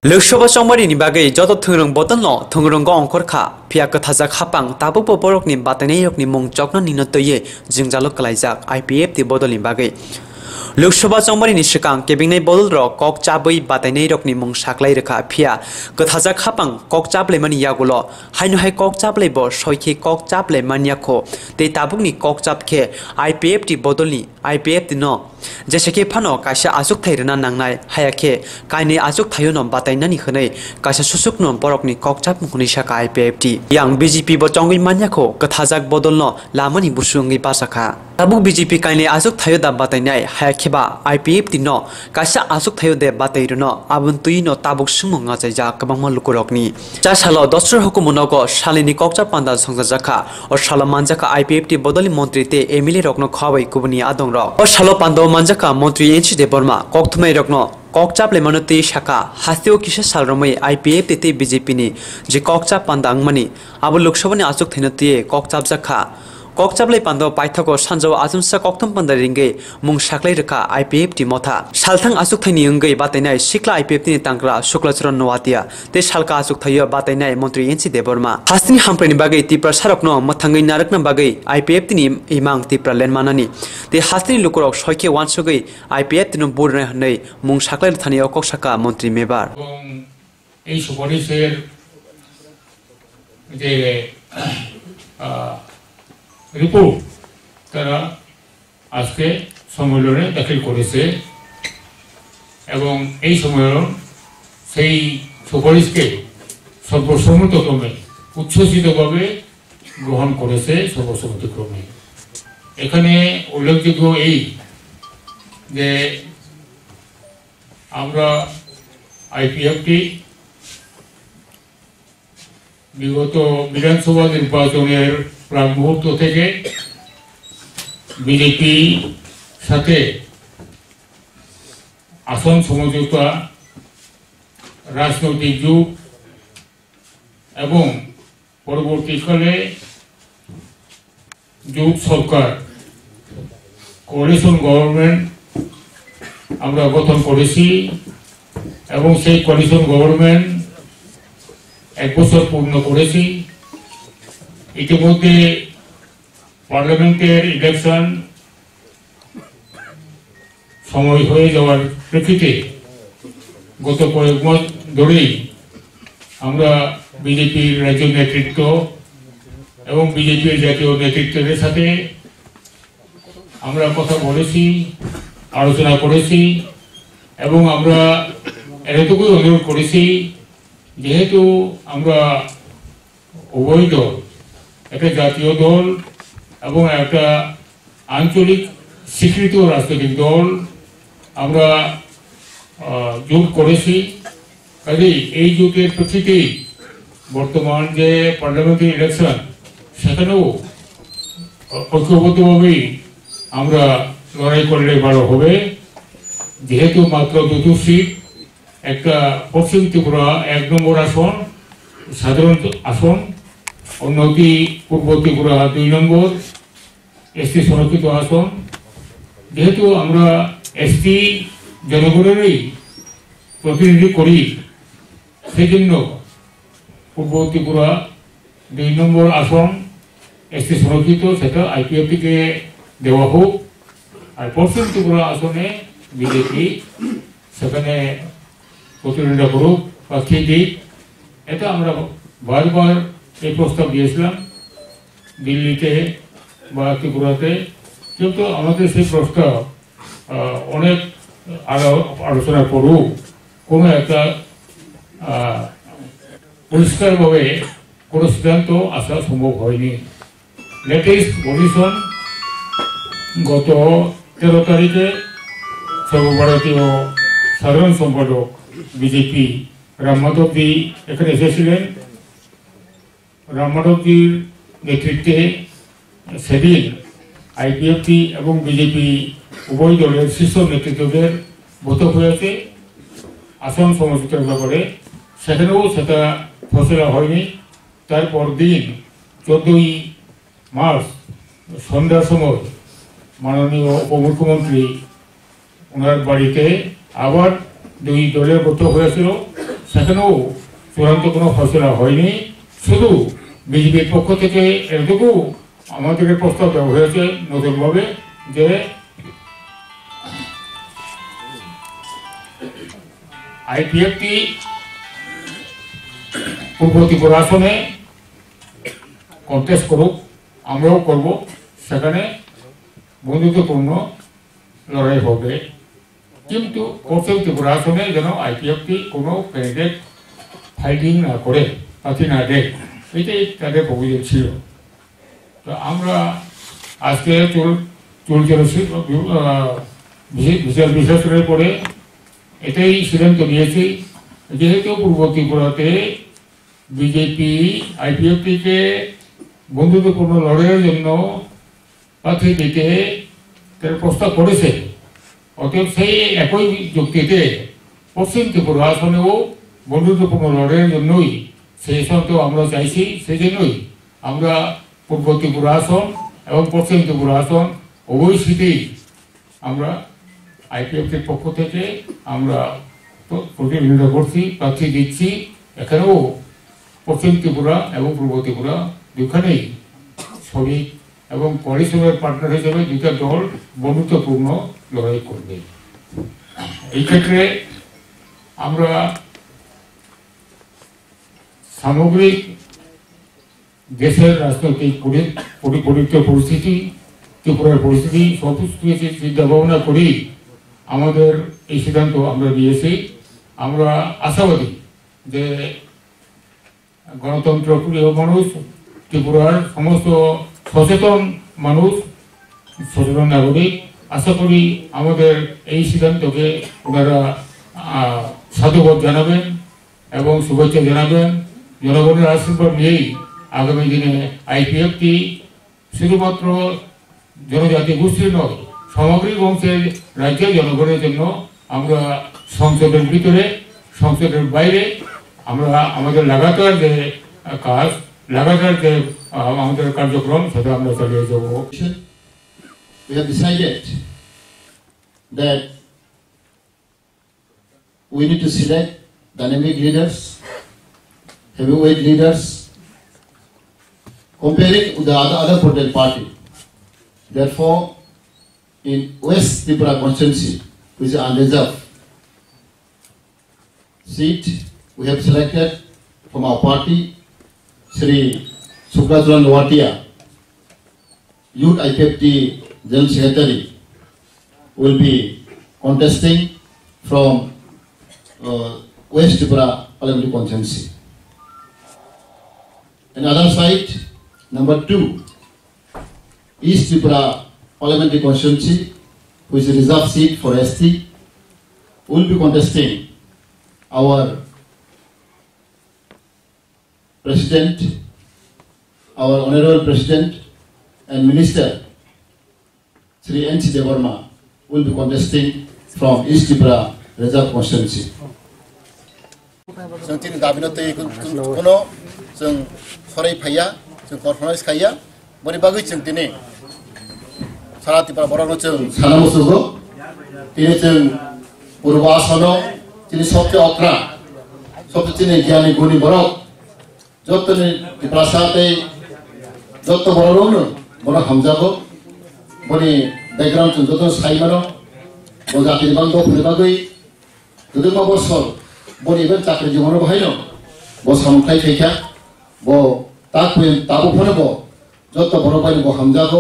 लोकसभा चंबारिनि बागै जत थोंरं बदलनो थोंरंग अंखरखा फिया कथाजाक हापां ताबुक बरकनि बातायनाय रकनि मुं चकना निनो तये जिंजालो कलाइजाक आईपीएफ ति बदलनि बागै लोकसभा चंबारिनि सिगां केबिनेट बदल र कक चाबै बातायनाय रकनि मुं साक्लाय रखा फिया कथाजाक हापां कक चाबले मानि यागुलो हायनो हाय कक चाबले ब सयखे कक चाबले मानियाखो ते ताबुकनि कक चाबखे आईपीएफ ति बदलनि आईपीएफ ति न जेसेके फानो कायसा आजुक थाइरना नांनाय हायाखे कायने आजुक थायो न बातायनानि खनै कायसा सुसुक न बरकनि ककचाप मुखनि साका आईपीएफ टी यां बीजेपी ब चंगै मान्याखौ कथाजाक बदलनो लामानि बुसुंगै पासाखा ताबुक बीजेपी कायने आजुक थायो दा बातायनाय हायाखेबा आईपीएफ टी न कायसा आजुक थायो दे बातायरो न आबुन तुइ न ताबुक सुमुं आजाय जा कबांमा लुकुरकनि चा सालो दस्र हुकुमनगो सालिनि ककचाप पान्दा संजाजाखा और सालो मानजाका आईपीएफ टी बदलि मन्त्री ते एमएलए रकनो खबै कुबनि आदं र और सालो पान्दो मानजाका मन्त्री एनसी देबर्मा ककथुमै रकनो ककचाप लेमनते शाखा हास्तिओ किसे सालरमै आईपीएफ ते बीजेपी नि जे ककचाप पान्दांगमानि आबो लोकसभानि आजुक थैनते ककचाप जाखा ककचापले पान्दो पाइथको सानजौ आजुमसा ककथम पान्दा रिंगे मुं साक्लाय रखा आईपीएफ टी मथा सालथां आजुक थैनि अंगै बातायनाय सिक्ला आईपीएफ नि तांग्रा शुक्लचरण नवातिया ते सालका आजुक थैयो बातायनाय मन्त्री एनसी देबर्मा हास्तिनि हामप्रेनि बागै तिप्रा सारकनो मथांगै नारकना बागै आईपीएफ नि इमां तिप्रा लेनमानानि ते हास्तिनि लुकुरक सयखे वानसुगै आईपीएफ ति बुरनाय हनै मुं साक्लाय थानि अकक साका मन्त्री मेबार এই সুপারিশের যে রিপোর্ট তারা আজকে সম্মেলনে দাখিল করেছে এবং এই সম্মেলন সেই সুপারিশকে সর্বসম্মতক্রমে উচ্ছ্বসিতভাবে গ্রহণ করেছে সর্বসম্মতিক্রমে। এখানে উল্লেখযোগ্য এই যে আমরা আইপিএফটি বিগত বিধানসভা নির্বাচনের প্রাক মুহূর্ত থেকে বিজেপি সাথে আসন সমঝোতা রাজনৈতিক যুগ এবং পরবর্তীকালে যুগ সরকার কোয়ালিশন গভর্নমেন্ট আমরা গঠন করেছি এবং সেই কোয়ালিশন গভর্নমেন্ট এক বছর পূর্ণ করেছি। ইতিমধ্যে পার্লামেন্টের ইলেকশন সময় হয়ে যাওয়ার প্রেক্ষিতে গত কয়েক মাস ধরেই আমরা বিজেপির রাজ্য নেতৃত্ব এবং বিজেপির জাতীয় নেতৃত্বের সাথে আমরা কথা বলেছি, আলোচনা করেছি এবং আমরা এতটুকুই অনুরোধ করেছি যেহেতু আমরা উভয় দল একটা জাতীয় দল এবং একটা আঞ্চলিক স্বীকৃত রাজনৈতিক দল আমরা জোট করেছি, কাজেই এই জোটের প্রেক্ষিতেই বর্তমান যে পার্লামেন্টারি ইলেকশন সেখানেও ঐক্যবদ্ধভাবেই আমরা লড়াই করলে ভালো হবে। যেহেতু মাত্র দুটো সিট, একটা পশ্চিম ত্রিপুরা 1 নম্বর আসন সাধারণ আসন, অন্যটি পূর্ব ত্রিপুরা 2 নম্বর এসটি সংরক্ষিত আসন। যেহেতু আমরা এসটি জনগণেরই প্রতিনিধি করি, সেই জন্য পূর্ব ত্রিপুরা 2 নম্বর আসন এসটি সংরক্ষিত সেটা আইপিএফটিকে দেওয়া হোক, আর পশ্চিম ত্রিপুরা আসনে বিজেপি সেখানে প্রতিনিধিত্ব করুক বা ঠিক দিক। এটা আমরা বারবার এই প্রস্তাব দিয়েছিলাম দিল্লিতে বা ত্রিপুরাতে, কিন্তু আমাদের সেই প্রস্তাব অনেক আলোচনা করুক কোনো একটা পরিষ্কারভাবে কোনো সিদ্ধান্ত আসা সম্ভব হয়নি। লেটেস্ট পজিশন গত 13 তারিখে সর্বভারতীয় সাধারণ সম্পাদক বিজেপি রাম মাধবজি এখানে এসেছিলেন। রাম মাধবজির নেতৃত্বে সেদিন আইপিএফটি এবং বিজেপি উভয় দলের শীর্ষ নেতৃত্বদের বৈঠক হয়েছে আসন সমঝোতার ব্যাপারে, সেখানেও সেটা ফসলা হয়নি। তারপর দিন 14ই মার্চ সন্ধ্যার সময় মাননীয় উপমুখ্যমন্ত্রী ওনার বাড়িতে আবার দুই দলের বৈঠক হয়েছিল, সেখানেও চূড়ান্ত কোনো ফসলা হয়নি। শুধু বিজেপির পক্ষ থেকে এটুকু আমাদেরকে প্রস্তাব দেওয়া হয়েছে নতুনভাবে যে আইপিএফটি পূর্ব ত্রিপুরা আসনে কন্টেস্ট করুক, আমরাও করব, সেখানে বন্ধুত্বপূর্ণ লড়াই হবে, কিন্তু পশ্চিম ত্রিপুরা আসনে যেন আইপিএফটি কোনো ক্যান্ডিডেট ফাইটিং না করে, প্রার্থী না দেয়, এটাই তাদের অভিযোগ ছিল। তো আমরা আজকে বিচার বিশ্লেষণের পরে এটাই সিদ্ধান্ত নিয়েছি, যেহেতু পূর্ব ত্রিপুরাতে বিজেপি আইপিএফটিকে বন্ধুত্বপূর্ণ লড়াইয়ের জন্য প্রার্থী দিতে প্রস্তাব করেছে, অতএব সেই একই যুক্তিতে পশ্চিম ত্রিপুরা আসনেও বন্ধুত্বপূর্ণ লড়াইয়ের জন্যই সেই সঙ্গে আমরা চাইছি, সেই জন্যই আমরা পূর্ব ত্রিপুরা আসন এবং পশ্চিম ত্রিপুরা আসন উভয় সিটেই আমরা আইপিএফটির পক্ষ থেকে আমরা প্রতিনিধিত্ব করছি, প্রার্থী দিচ্ছি। এখানেও পশ্চিম ত্রিপুরা এবং পূর্ব ত্রিপুরা দুখানেই শ্রমিক এবং পরিশ্রমের পার্টনার হিসেবে দুটা দল বন্ধুত্বপূর্ণ লড়াই করবে। এই ক্ষেত্রে আমরা সামগ্রিক দেশের রাজনৈতিক পরিস্থিতি, ত্রিপুরার পরিস্থিতি সব কিছু চিন্তা ভাবনা করি আমাদের এই সিদ্ধান্ত আমরা নিয়েছি। আমরা আশাবাদী যে গণতন্ত্র প্রিয় মানুষ, ত্রিপুরার সমস্ত সচেতন মানুষ, সচেতন নাগরিক, আশা করি আমাদের এই সিদ্ধান্তকে ওনারা সাধুবাদ জানাবেন এবং শুভেচ্ছা জানাবেন। জনগণের আশীর্বাদ নিয়েই আগামী দিনে আইপিএফটি শুধুমাত্র জনজাতি গোষ্ঠীর নয়, সামগ্রিক অংশের রাজ্যের জনগণের জন্য আমরা সংসদের ভিতরে, সংসদের বাইরে আমরা আমাদের লাগাতার যে কাজ, লাগাতার যে আমাদের কার্যক্রম, সেটা আমরা চালিয়ে যাব। We have decided that we need to select dynamic leaders, heavyweight leaders, comparing with the other political party. Therefore, in West Tripura constituency, which is unreserved seat, we have selected from our party Sri Sukracharan Watia, Youth IPFT General Secretary, will be contesting from West Tripura Parliamentary Constituency. On the other side, number 2, East Tripura Parliamentary Constituency, which is a reserved seat for ST, will be contesting our President, our Honorable President and Minister, Sri N.C. Devarma, will be contesting from East Tripura Reserve Constituency. जों दिन गाबिनते कोनो जों फराय फाया जों conference खाया बोरै बागै जों दिनै सारा त्रिपुरा बर'नो जों सानामुसुगो दिनै जों पूर्व आसामाव दिनै सबसे अख्रा सबसे दिनै गियानि गुणी बर' जतने त्रिपुरा साथै जत बर'नो बर' हामजागो बनि बैकग्राउन्ड जों जत साइमानो ब जातिनि बांगो फुनि बागै गोदोमा बसर बनि बे चाकरि जीवनो बाहायनो ब सामथाय थैखा ब ताकु ताबो फनो ब जत बर' बायनो ब हामजागो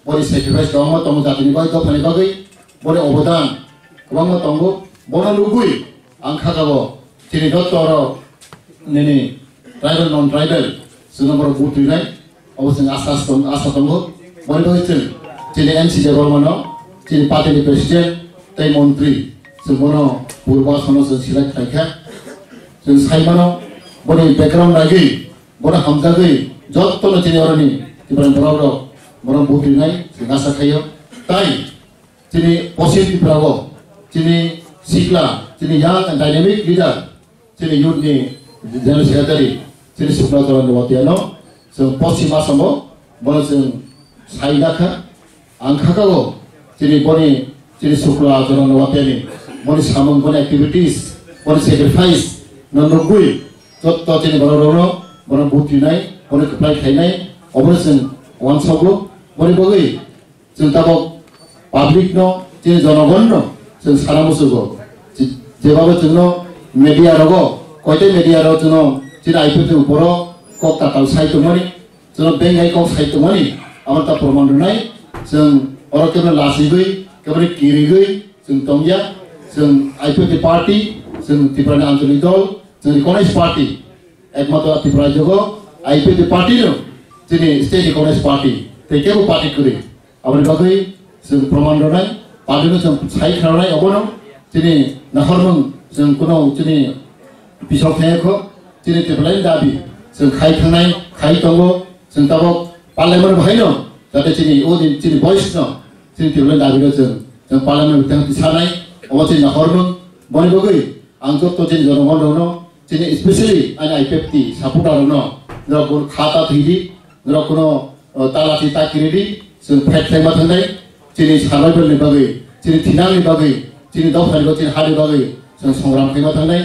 बनि सेक्रिफाइस दङ तम जातिनि बागै फनि बागै बनि अबदान गोबां दङ बनो लुगुइ आंखागाबो दिनै जत नेनि ट्राइबल नन ट्राइबल जों बर' बुथुनाय अबसे आसा दङ बनि बागै जों दिनै एनसि देवरमानो दिनै पार्टीनि प्रेसिडेन्ट तै मन्त्री जों बनो पूर्व आसामाव जों सिलेक्ट खायखा जों साइमानो बनि बैकग्राउन्ड लागै बनो हामजागै जतनो दिनै अरनि त्रिपुरा बर' बुथुनाय जों आसा खायो ताइ दिनै पश्चिम त्रिपुरायाव दिनै सिक्ला दिनै यां डायनामिक लिडार दिनै युथनि जेनेरेल सेक्रेटारि दिनै सुक्राचारण वाटियानो जों पश्चिम आसामाव बनो जों साइदाखा आंखागाव दिनै बनि दिनै सुक्राचारण वाटियानि बनि सामोन बनि एक्टिभिटिस बनि सेक्रिफाइस नगुई जत दिनै बर'नो बर' बुथ्रिनाय बर' खोप्लाय थायनाय अबो जों वानसावबो बरि बगै जों ताबो पाब्लिक न दिनै जनगण न जों सारा मुसुगो जेबाबो जोंनो media rogo koite media ro jono jira IPF uporo kok takal saitumani jono bengai kok saitumani amar ta proman nai जों orokebra lasigui kebra kirigui जों tongya जों IPF party जों Tripura Anjali dol जों Recognized party ekmato Tripura jogo IPF party no jini state Recognized party tekebu party kuri amar bagai जों proman nai party no जों sai kharai obono jini nahormung जों कुनो जनि बिसाव थायाखौ जनि टेबलाइन दाबि जों खाइ थांनाय खाइ दङ जों दाबो पार्लियामेन्ट बाहायनो जाहाथे जनि अदिन जनि भइस न जनि टेबलाइन दाबिनो जों पार्लियामेन्ट बिथां दिसानाय अबा जनि नखरनो बनिबगै आं जत जनि जनगण दङ जनि स्पेशली आइन IPF सापर्टार न जरा खाता थैदि जरा कुनो तालाति ताकिरिदि जों फाइट खालामना थांनाय जनि सार्भाइभेलनि बागै जनि थिनांनि बागै जनि दावफारिखौ जनि हारि बागै जों संग्राम खालामना थांनाय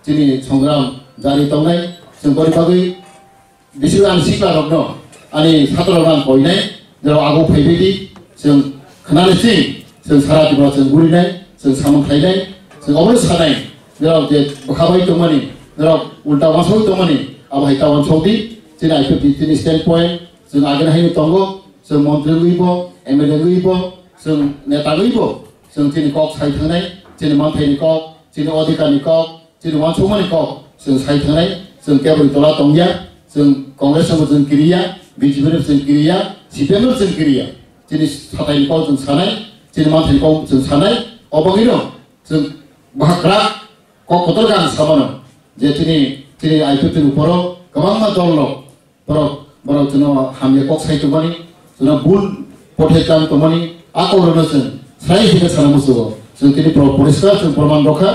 जनि संग्राम जारि तंनाय जों बरि बागै बिसोर आं सिख्लारक न आंनि सात्रनाव आं बयनाय जेराव आगौ फैबायदि जों खोनानोसै जों सारा दिबा जों गुरिनाय जों सामोनथायनाय जों अबे सानाय जेराव जे बखाबाय दंमानि जेराव उल्टा वासौ दंमानि आबाय टावन सौदि जनि IPF जनि स्टेन्ड पइन्ट जों आगेन हायनो दंगो जों मन्त्रि गइबो MLA गइबो जों नेता गइबो जों जनि कक साइ थांनाय जनि मानथायनि कक जनि अधिकारनि कक जनि वानसौमानि कक जों साइ थांनाय जों केबल तला दंया जों कंग्रेसआव जों गिरिया BJP जों गिरिया CPM जों गिरिया जनि साथायनि कक जों सानाय जनि मानथायनि कक जों सानाय अबगिनो जों बाहाग्रा कक कतर गान सामानो जे जनि IPF उपरो गोबां दल बर जों हामले कक साइ तमानि जों बुल पथेकान तमानि आकरनो जों साइ हिगा सानामुसुगो जों तिनि परिष्कार जों प्रमाण रखा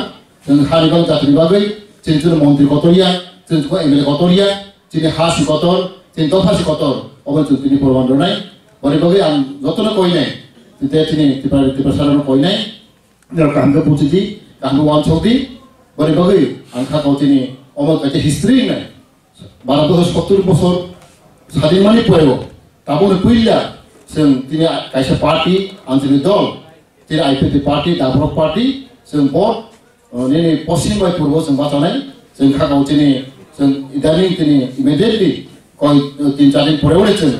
जों हारिबां जातिनि बागै जों मन्त्रि कतरिया जों MLA कतरिया जों हासि कतर जों दफासि कतर अबे जों तिनि प्रमाण रनाय बरि बागै आं जतनो कइनाय जे तिनि तिप्रा सारानो कइनाय जेराव कामखौ बुझिदि कामखौ वानसौदि बरि बागै आं थाकाव तिनि अमल काचे हिस्ट्री नाय 12 বছর 70 বছর স্বাধীন মানে পড়েব তারপরে কইলা जों तिनि कायसा पार्टी आनसलिक दल तिनि IPF पार्टी दाब्रक पार्टी जों बड नेनि पश्चिम बाय पूर्व जों बाजानाय जों खागाव तिनि जों इदानि तिनि इमिडिएटलि कय 3-4 दिन परेवले जों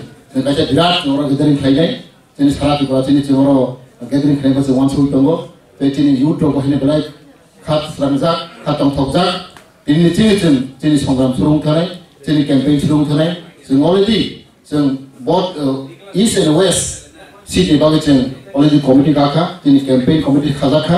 कायसा बिराट नरा गेदेरिं खायनाय तिनि सारा तिब्रा तिनि जोंरो गेदेरिं खायनाय जों वानसौ दङ बे तिनि युथ बहायने बेलाय खात स्रांजा खातम थकजा तिनि तिनि संग्राम सुरुं थानाय तिनि केम्पेइन सुरुं थानाय जों अलरेडि जों बड East and West city बागै जों अलरेडि कमिटि गाखा जोंनि केम्पेइन कमिटि खाजाखा